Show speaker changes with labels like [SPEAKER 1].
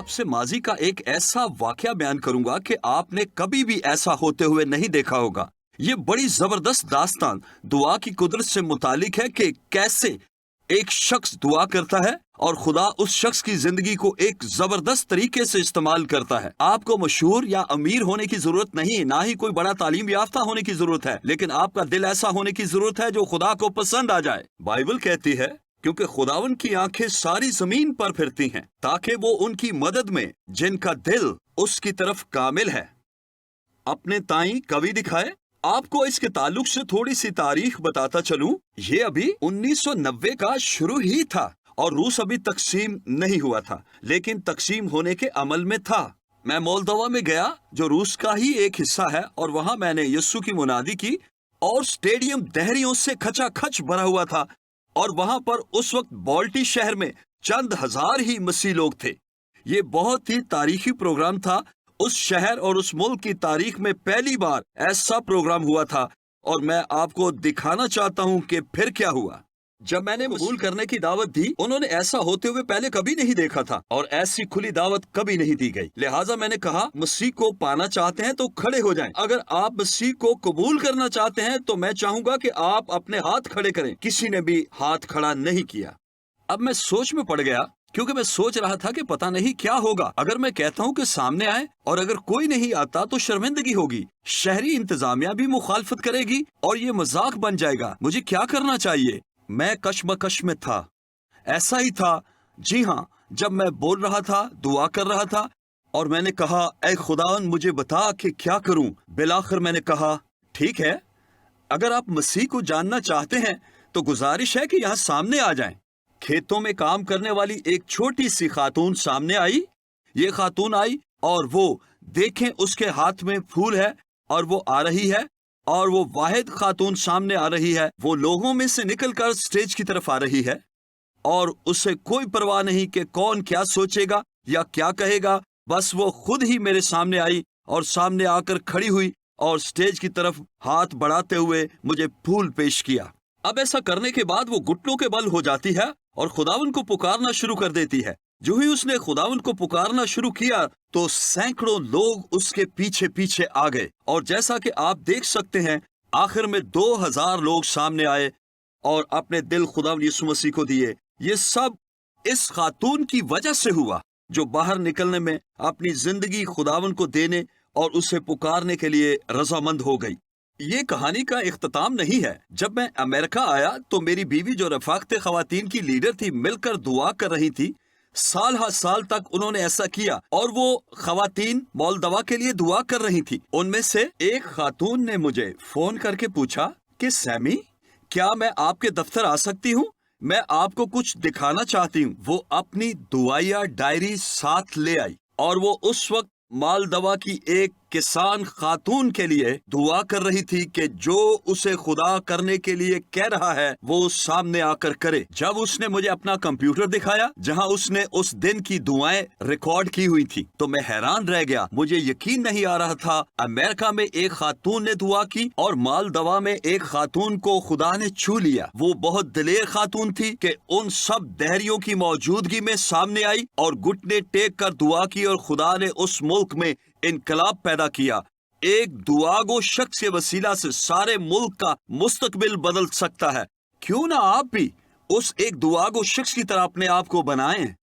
[SPEAKER 1] आपसे माजी का एक ऐसा वाकया बयान करूंगा कि आपने कभी भी ऐसा होते हुए नहीं देखा होगा। ये बड़ी जबरदस्त दास्तान दुआ की कुदरत से मुतालिक है कि कैसे एक शख्स दुआ करता है और खुदा उस शख्स की जिंदगी को एक जबरदस्त तरीके से इस्तेमाल करता है। आपको मशहूर या अमीर होने की जरूरत नहीं, ना ही कोई बड़ा तालीम याफ्ता होने की जरूरत है, लेकिन आपका दिल ऐसा होने की जरूरत है जो खुदा को पसंद आ जाए। बाइबल कहती है क्योंकि खुदावन की आंखें सारी जमीन पर फिरती हैं ताकि वो उनकी मदद में जिनका दिल उसकी तरफ कामिल है अपने ताई कवि दिखाए। आपको इसके ताल्लुक से थोड़ी सी तारीख बताता चलूं। ये अभी 1990 का शुरू ही था और रूस अभी तकसीम नहीं हुआ था, लेकिन तकसीम होने के अमल में था। मैं मोल्दोवा में गया जो रूस का ही एक हिस्सा है और वहां मैंने यस्सु की मुनादी की और स्टेडियम दहरियों से खचाखच भरा हुआ था और वहां पर उस वक्त बाल्टी शहर में चंद हजार ही मसीह लोग थे। ये बहुत ही तारीखी प्रोग्राम था। उस शहर और उस मुल्क की तारीख में पहली बार ऐसा प्रोग्राम हुआ था और मैं आपको दिखाना चाहता हूं कि फिर क्या हुआ। जब मैंने कबूल करने की दावत दी, उन्होंने ऐसा होते हुए पहले कभी नहीं देखा था और ऐसी खुली दावत कभी नहीं दी गई। लिहाजा मैंने कहा, मसीह को पाना चाहते हैं तो खड़े हो जाएं। अगर आप मसीह को कबूल करना चाहते हैं तो मैं चाहूंगा कि आप अपने हाथ खड़े करें। किसी ने भी हाथ खड़ा नहीं किया। अब मैं सोच में पड़ गया क्योंकि मैं सोच रहा था कि पता नहीं क्या होगा अगर मैं कहता हूं कि सामने आए और अगर कोई नहीं आता तो शर्मिंदगी होगी, शहरी इंतजामिया भी मुखालफत करेगी और ये मजाक बन जाएगा। मुझे क्या करना चाहिए? मैं कशमकश में था। ऐसा ही था, जी हाँ, जब मैं बोल रहा था, दुआ कर रहा था और मैंने कहा, ऐ खुदावन मुझे बता कि क्या करूं। बिलाखिर मैंने कहा, ठीक है, अगर आप मसीह को जानना चाहते हैं तो गुजारिश है कि यहाँ सामने आ जाएं। खेतों में काम करने वाली एक छोटी सी खातून सामने आई। ये खातून आई और वो देखें उसके हाथ में फूल है और वो आ रही है और वो वाहिद खातून सामने आ रही है। वो लोगों में से निकलकर स्टेज की तरफ आ रही है और उसे कोई परवाह नहीं कि कौन क्या सोचेगा या क्या कहेगा। बस वो खुद ही मेरे सामने आई और सामने आकर खड़ी हुई और स्टेज की तरफ हाथ बढ़ाते हुए मुझे फूल पेश किया। अब ऐसा करने के बाद वो घुटनों के बल हो जाती है और खुदावन को पुकारना शुरू कर देती है। जो ही उसने खुदावन को पुकारना शुरू किया तो सैकड़ों लोग उसके पीछे पीछे आ गए और जैसा कि आप देख सकते हैं, आखिर में 2000 लोग सामने आए और अपने दिल खुदावन यीशु मसीह को दिए। ये सब इस खातून की वजह से हुआ जो बाहर निकलने में अपनी जिंदगी खुदावन को देने और उसे पुकारने के लिए रजामंद हो गई। ये कहानी का इख्तिताम नहीं है। जब मैं अमेरिका आया तो मेरी बीवी जो रफाकते खवातीन की लीडर थी मिलकर दुआ कर रही थी। साल हर साल तक उन्होंने ऐसा किया और वो खवातीन मोल्दोवा के लिए दुआ कर रही थी। उनमें से एक खातून ने मुझे फोन करके पूछा कि सैमी, क्या मैं आपके दफ्तर आ सकती हूँ? मैं आपको कुछ दिखाना चाहती हूँ। वो अपनी दुआया डायरी साथ ले आई और वो उस वक्त मोल्दोवा की एक किसान खातून के लिए दुआ कर रही थी कि जो उसे खुदा करने के लिए कह रहा है वो सामने आकर करे। जब उसने मुझे अपना कंप्यूटर दिखाया जहां उसने उस दिन की दुआएं रिकॉर्ड की हुई थी तो मैं हैरान रह गया। मुझे यकीन नहीं आ रहा था। अमेरिका में एक खातून ने दुआ की और मोल्दोवा में एक खातून को खुदा ने छू लिया। वो बहुत दिलेर खातून थी कि उन सब दहरियों की मौजूदगी में सामने आई और घुटने टेक कर दुआ की और खुदा ने उस मुल्क में इनकलाब पैदा किया। एक दुआगो शख्स के वसीला से सारे मुल्क का मुस्तकबिल बदल सकता है। क्यों ना आप भी उस एक दुआगो शख्स की तरह अपने आप को बनाएं।